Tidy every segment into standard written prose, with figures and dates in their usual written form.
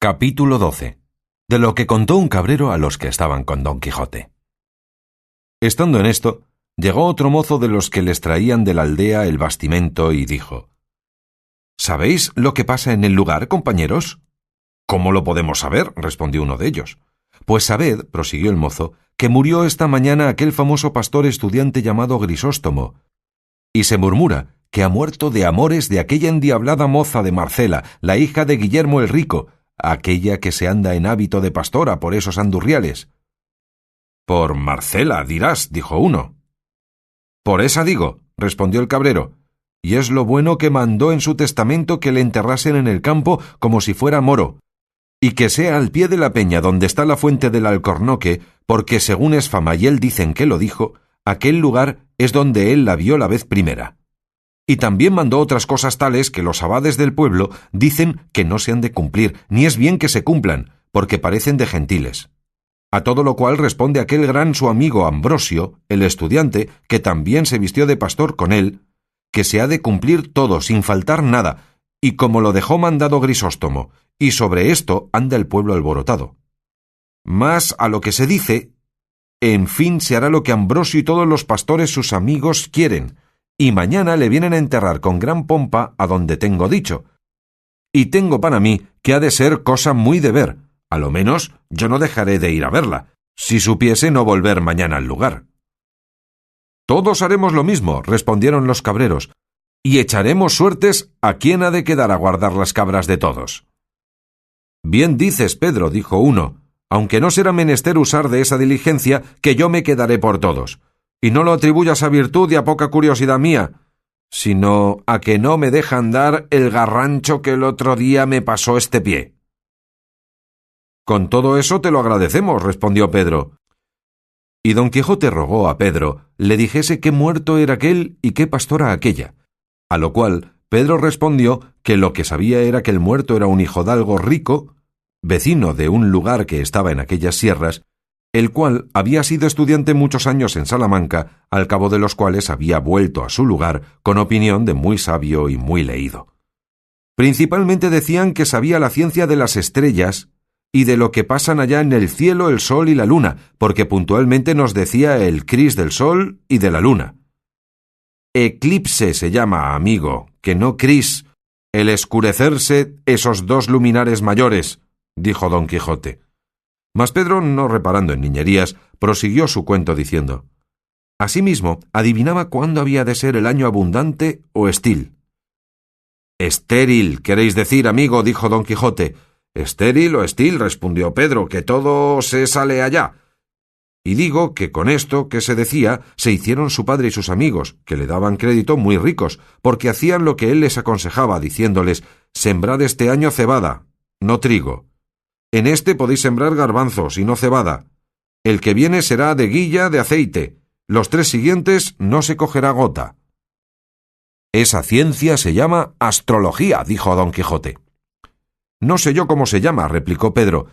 Capítulo 12. De lo que contó un cabrero a los que estaban con Don Quijote. Estando en esto, llegó otro mozo de los que les traían de la aldea el bastimento y dijo: ¿Sabéis lo que pasa en el lugar, compañeros? ¿Cómo lo podemos saber?, respondió uno de ellos. Pues sabed, prosiguió el mozo, que murió esta mañana aquel famoso pastor estudiante llamado Grisóstomo, y se murmura que ha muerto de amores de aquella endiablada moza de Marcela, la hija de Guillermo el Rico, aquella que se anda en hábito de pastora por esos andurriales. Por Marcela, dirás, dijo uno. Por esa digo, respondió el cabrero, y es lo bueno que mandó en su testamento que le enterrasen en el campo como si fuera moro, y que sea al pie de la peña donde está la fuente del Alcornoque, porque según es fama y él dicen que lo dijo, aquel lugar es donde él la vio la vez primera. Y también mandó otras cosas tales que los abades del pueblo dicen que no se han de cumplir, ni es bien que se cumplan, porque parecen de gentiles. A todo lo cual responde aquel gran su amigo Ambrosio, el estudiante, que también se vistió de pastor con él, que se ha de cumplir todo sin faltar nada, y como lo dejó mandado Grisóstomo, y sobre esto anda el pueblo alborotado. Mas a lo que se dice, en fin se hará lo que Ambrosio y todos los pastores sus amigos quieren, y mañana le vienen a enterrar con gran pompa a donde tengo dicho. Y tengo para mí que ha de ser cosa muy de ver, a lo menos yo no dejaré de ir a verla, si supiese no volver mañana al lugar. Todos haremos lo mismo, respondieron los cabreros, y echaremos suertes a quién ha de quedar a guardar las cabras de todos. Bien dices, Pedro, dijo uno, aunque no será menester usar de esa diligencia, que yo me quedaré por todos. Y no lo atribuyas a virtud y a poca curiosidad mía, sino a que no me dejan dar el garrancho que el otro día me pasó este pie. Con todo eso te lo agradecemos, respondió Pedro. Y Don Quijote rogó a Pedro le dijese qué muerto era aquel y qué pastora aquella, a lo cual Pedro respondió que lo que sabía era que el muerto era un hijodalgo rico, vecino de un lugar que estaba en aquellas sierras, el cual había sido estudiante muchos años en Salamanca, al cabo de los cuales había vuelto a su lugar con opinión de muy sabio y muy leído. Principalmente decían que sabía la ciencia de las estrellas y de lo que pasan allá en el cielo el sol y la luna, porque puntualmente nos decía el cris del sol y de la luna. Eclipse se llama, amigo, que no cris, el escurecerse esos dos luminares mayores, dijo Don Quijote. Mas Pedro, no reparando en niñerías, prosiguió su cuento diciendo: asimismo, adivinaba cuándo había de ser el año abundante o estil. Estéril, queréis decir, amigo, dijo Don Quijote. Estéril o estil, respondió Pedro, que todo se sale allá. Y digo que con esto que se decía, se hicieron su padre y sus amigos, que le daban crédito, muy ricos, porque hacían lo que él les aconsejaba, diciéndoles: sembrad este año cebada, no trigo. En este podéis sembrar garbanzos y no cebada. El que viene será de guilla de aceite. Los 3 siguientes no se cogerá gota. Esa ciencia se llama astrología, dijo Don Quijote. No sé yo cómo se llama, replicó Pedro,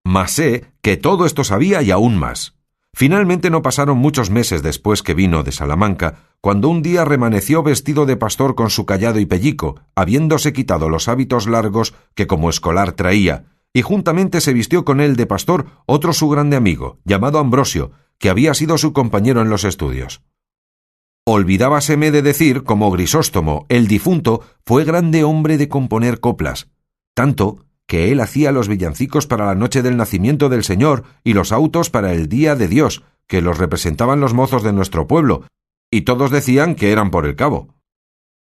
mas sé que todo esto sabía y aún más. Finalmente no pasaron muchos meses después que vino de Salamanca, cuando un día remaneció vestido de pastor con su cayado y pellico, habiéndose quitado los hábitos largos que como escolar traía, y juntamente se vistió con él de pastor otro su grande amigo, llamado Ambrosio, que había sido su compañero en los estudios. Olvidábaseme de decir como Grisóstomo, el difunto, fue grande hombre de componer coplas, tanto que él hacía los villancicos para la noche del nacimiento del Señor y los autos para el día de Dios, que los representaban los mozos de nuestro pueblo, y todos decían que eran por el cabo.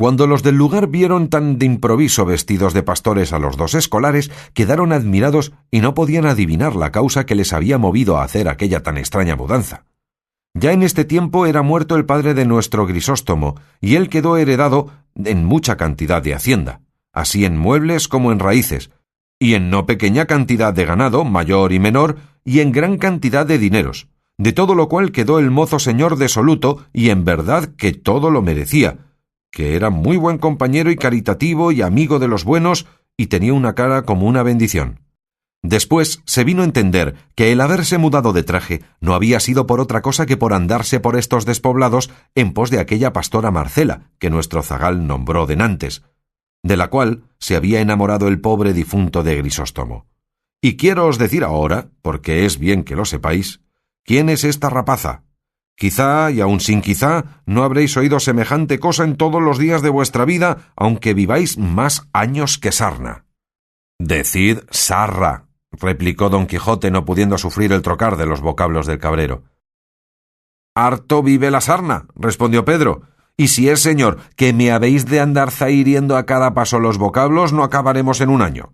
Cuando los del lugar vieron tan de improviso vestidos de pastores a los 2 escolares, quedaron admirados y no podían adivinar la causa que les había movido a hacer aquella tan extraña mudanza. Ya en este tiempo era muerto el padre de nuestro Grisóstomo, y él quedó heredado en mucha cantidad de hacienda, así en muebles como en raíces, y en no pequeña cantidad de ganado, mayor y menor, y en gran cantidad de dineros, de todo lo cual quedó el mozo señor desoluto, y en verdad que todo lo merecía, que era muy buen compañero y caritativo y amigo de los buenos, y tenía una cara como una bendición. Después se vino a entender que el haberse mudado de traje no había sido por otra cosa que por andarse por estos despoblados en pos de aquella pastora Marcela, que nuestro zagal nombró denantes, de la cual se había enamorado el pobre difunto de Grisóstomo. Y quiero os decir ahora, porque es bien que lo sepáis, quién es esta rapaza. Quizá, y aun sin quizá, no habréis oído semejante cosa en todos los días de vuestra vida, aunque viváis más años que sarna. Decid sarra, replicó don Quijote, no pudiendo sufrir el trocar de los vocablos del cabrero. Harto vive la sarna, respondió Pedro, y si es, señor, que me habéis de andar zahiriendo a cada paso los vocablos, no acabaremos en un año.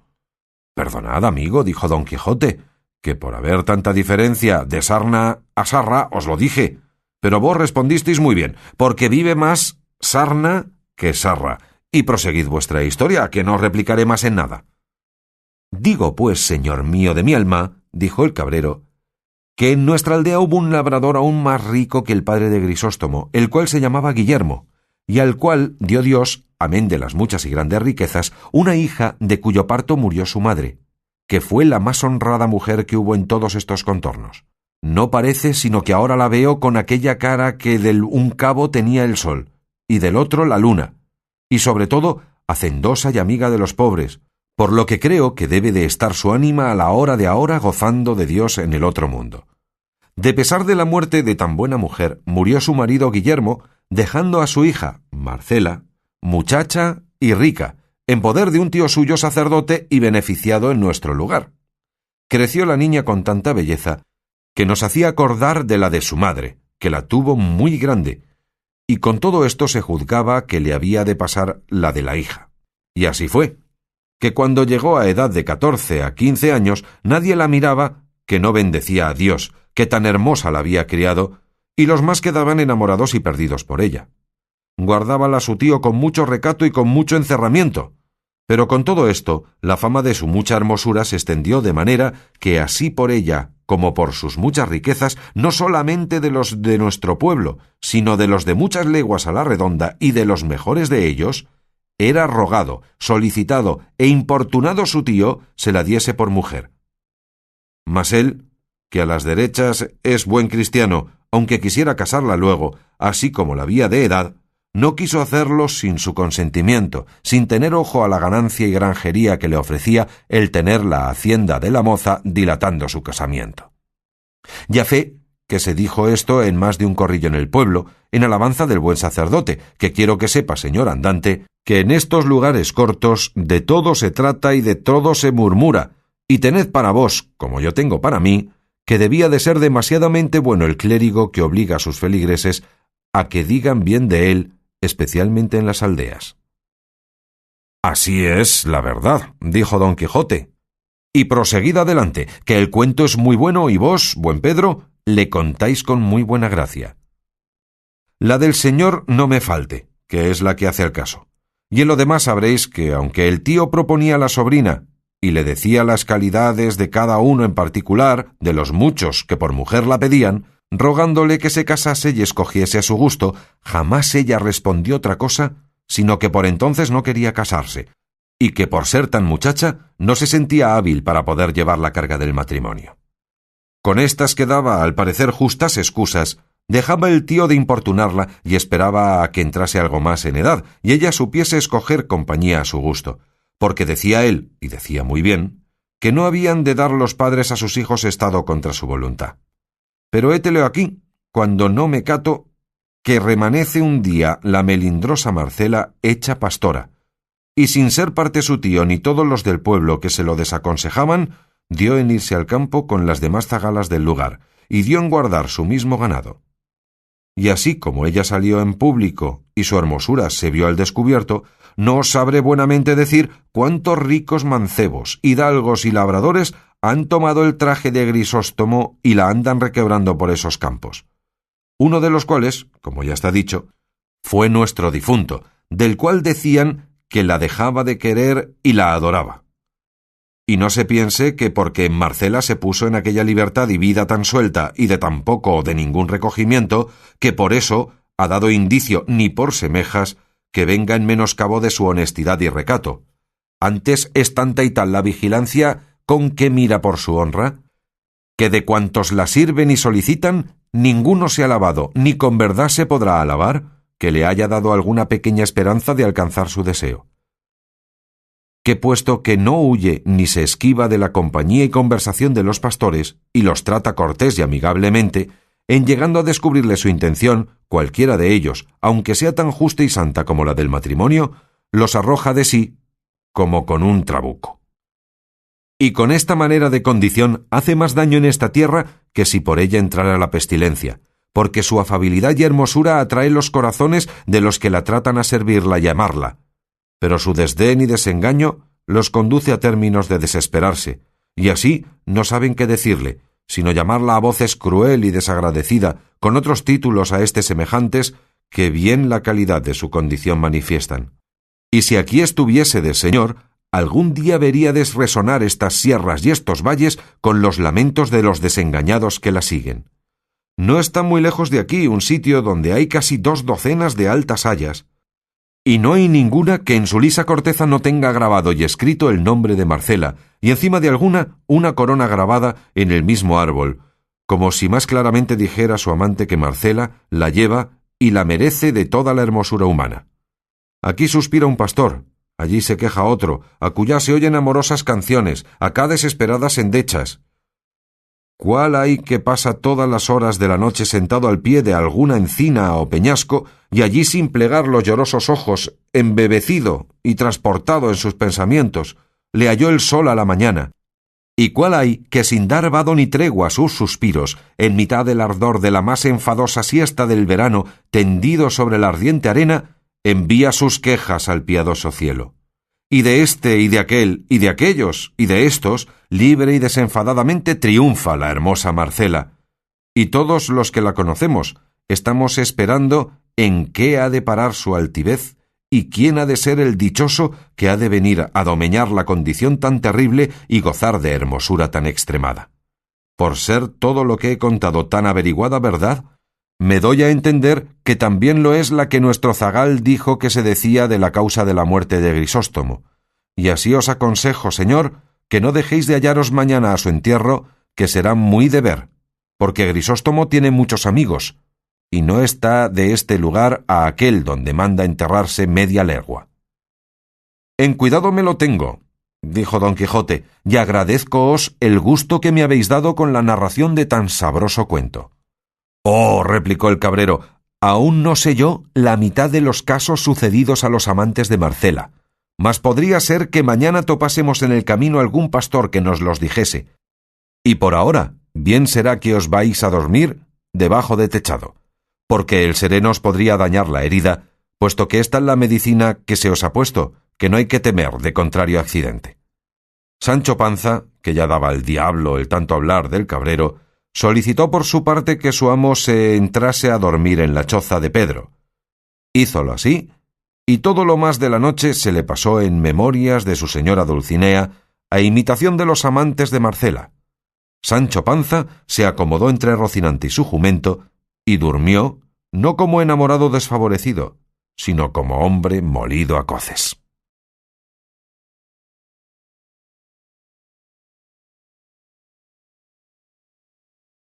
Perdonad, amigo, dijo don Quijote, que por haber tanta diferencia de sarna a sarra os lo dije, pero vos respondisteis muy bien, porque vive más sarna que sarra, y proseguid vuestra historia, que no os replicaré más en nada. Digo, pues, señor mío de mi alma, dijo el cabrero, que en nuestra aldea hubo un labrador aún más rico que el padre de Grisóstomo, el cual se llamaba Guillermo, y al cual dio Dios, amén de las muchas y grandes riquezas, una hija de cuyo parto murió su madre, que fue la más honrada mujer que hubo en todos estos contornos. No parece sino que ahora la veo con aquella cara que del un cabo tenía el sol, y del otro la luna, y sobre todo hacendosa y amiga de los pobres, por lo que creo que debe de estar su ánima a la hora de ahora gozando de Dios en el otro mundo. De pesar de la muerte de tan buena mujer, murió su marido Guillermo, dejando a su hija, Marcela, muchacha y rica, en poder de un tío suyo sacerdote y beneficiado en nuestro lugar. Creció la niña con tanta belleza que nos hacía acordar de la de su madre, que la tuvo muy grande, y con todo esto se juzgaba que le había de pasar la de la hija. Y así fue, que cuando llegó a edad de 14 a 15 años, nadie la miraba que no bendecía a Dios, que tan hermosa la había criado, y los más quedaban enamorados y perdidos por ella. Guardábala su tío con mucho recato y con mucho encerramiento, pero con todo esto, la fama de su mucha hermosura se extendió de manera que así por ella, como por sus muchas riquezas, no solamente de los de nuestro pueblo, sino de los de muchas leguas a la redonda y de los mejores de ellos, era rogado, solicitado e importunado su tío se la diese por mujer. Mas él, que a las derechas es buen cristiano, aunque quisiera casarla luego, así como la había de edad, no quiso hacerlo sin su consentimiento, sin tener ojo a la ganancia y granjería que le ofrecía el tener la hacienda de la moza dilatando su casamiento. Ya fe que se dijo esto en más de un corrillo en el pueblo, en alabanza del buen sacerdote, que quiero que sepa, señor andante, que en estos lugares cortos de todo se trata y de todo se murmura, y tened para vos, como yo tengo para mí, que debía de ser demasiadamente bueno el clérigo que obliga a sus feligreses a que digan bien de él, especialmente en las aldeas. Así es la verdad, dijo don Quijote. Y proseguid adelante, que el cuento es muy bueno y vos, buen Pedro, le contáis con muy buena gracia. La del señor no me falte, que es la que hace al caso. Y en lo demás sabréis que, aunque el tío proponía a la sobrina y le decía las calidades de cada uno en particular, de los muchos que por mujer la pedían, rogándole que se casase y escogiese a su gusto, jamás ella respondió otra cosa, sino que por entonces no quería casarse, y que por ser tan muchacha no se sentía hábil para poder llevar la carga del matrimonio. Con estas que daba al parecer justas excusas, dejaba el tío de importunarla y esperaba a que entrase algo más en edad y ella supiese escoger compañía a su gusto, porque decía él, y decía muy bien, que no habían de dar los padres a sus hijos estado contra su voluntad. Pero hételo aquí, cuando no me cato, que remanece un día la melindrosa Marcela hecha pastora, y sin ser parte su tío ni todos los del pueblo que se lo desaconsejaban, dio en irse al campo con las demás zagalas del lugar, y dio en guardar su mismo ganado. Y así como ella salió en público y su hermosura se vio al descubierto, no os sabré buenamente decir cuántos ricos mancebos, hidalgos y labradores han tomado el traje de Grisóstomo y la andan requebrando por esos campos. Uno de los cuales, como ya está dicho, fue nuestro difunto, del cual decían que la dejaba de querer y la adoraba. Y no se piense que porque Marcela se puso en aquella libertad y vida tan suelta y de tan poco o de ningún recogimiento, que por eso ha dado indicio ni por semejas que venga en menoscabo de su honestidad y recato. Antes es tanta y tal la vigilancia con que mira por su honra, que de cuantos la sirven y solicitan, ninguno se ha alabado, ni con verdad se podrá alabar, que le haya dado alguna pequeña esperanza de alcanzar su deseo. que puesto que no huye ni se esquiva de la compañía y conversación de los pastores, y los trata cortés y amigablemente, en llegando a descubrirle su intención, cualquiera de ellos, aunque sea tan justa y santa como la del matrimonio, los arroja de sí como con un trabuco. Y con esta manera de condición hace más daño en esta tierra que si por ella entrara la pestilencia, porque su afabilidad y hermosura atrae los corazones de los que la tratan a servirla y amarla, pero su desdén y desengaño los conduce a términos de desesperarse, y así no saben qué decirle, sino llamarla a voces cruel y desagradecida, con otros títulos a éste semejantes, que bien la calidad de su condición manifiestan. Y si aquí estuviésedes, Señor, algún día veríades resonar estas sierras y estos valles con los lamentos de los desengañados que la siguen. No está muy lejos de aquí un sitio donde hay casi 2 docenas de altas hayas, y no hay ninguna que en su lisa corteza no tenga grabado y escrito el nombre de Marcela, y encima de alguna una corona grabada en el mismo árbol, como si más claramente dijera su amante que Marcela la lleva y la merece de toda la hermosura humana. Aquí suspira un pastor, allí se queja otro, acullá se oyen amorosas canciones, acá desesperadas endechas. ¿Cuál hay que pasa todas las horas de la noche sentado al pie de alguna encina o peñasco, y allí sin plegar los llorosos ojos, embebecido y transportado en sus pensamientos, le halló el sol a la mañana? ¿Y cuál hay que sin dar vado ni tregua a sus suspiros, en mitad del ardor de la más enfadosa siesta del verano, tendido sobre la ardiente arena, envía sus quejas al piadoso cielo? Y de este y de aquel y de aquellos y de estos, libre y desenfadadamente triunfa la hermosa Marcela, y todos los que la conocemos estamos esperando en qué ha de parar su altivez y quién ha de ser el dichoso que ha de venir a domeñar la condición tan terrible y gozar de hermosura tan extremada. Por ser todo lo que he contado tan averiguada verdad, me doy a entender que también lo es la que nuestro zagal dijo que se decía de la causa de la muerte de Grisóstomo, y así os aconsejo, Señor, que no dejéis de hallaros mañana a su entierro, que será muy de ver, porque Grisóstomo tiene muchos amigos, y no está de este lugar a aquel donde manda enterrarse media legua. En cuidado me lo tengo, dijo don Quijote, y agradezcoos el gusto que me habéis dado con la narración de tan sabroso cuento. Oh, replicó el cabrero, aún no sé yo la mitad de los casos sucedidos a los amantes de Marcela, mas podría ser que mañana topásemos en el camino algún pastor que nos los dijese, y por ahora bien será que os vais a dormir debajo de techado, porque el sereno os podría dañar la herida, puesto que esta es la medicina que se os ha puesto, que no hay que temer de contrario accidente. Sancho Panza, que ya daba al diablo el tanto hablar del cabrero, solicitó por su parte que su amo se entrase a dormir en la choza de Pedro. Hízolo así, y todo lo más de la noche se le pasó en memorias de su señora Dulcinea, a imitación de los amantes de Marcela. Sancho Panza se acomodó entre Rocinante y su jumento, y durmió, no como enamorado desfavorecido, sino como hombre molido a coces.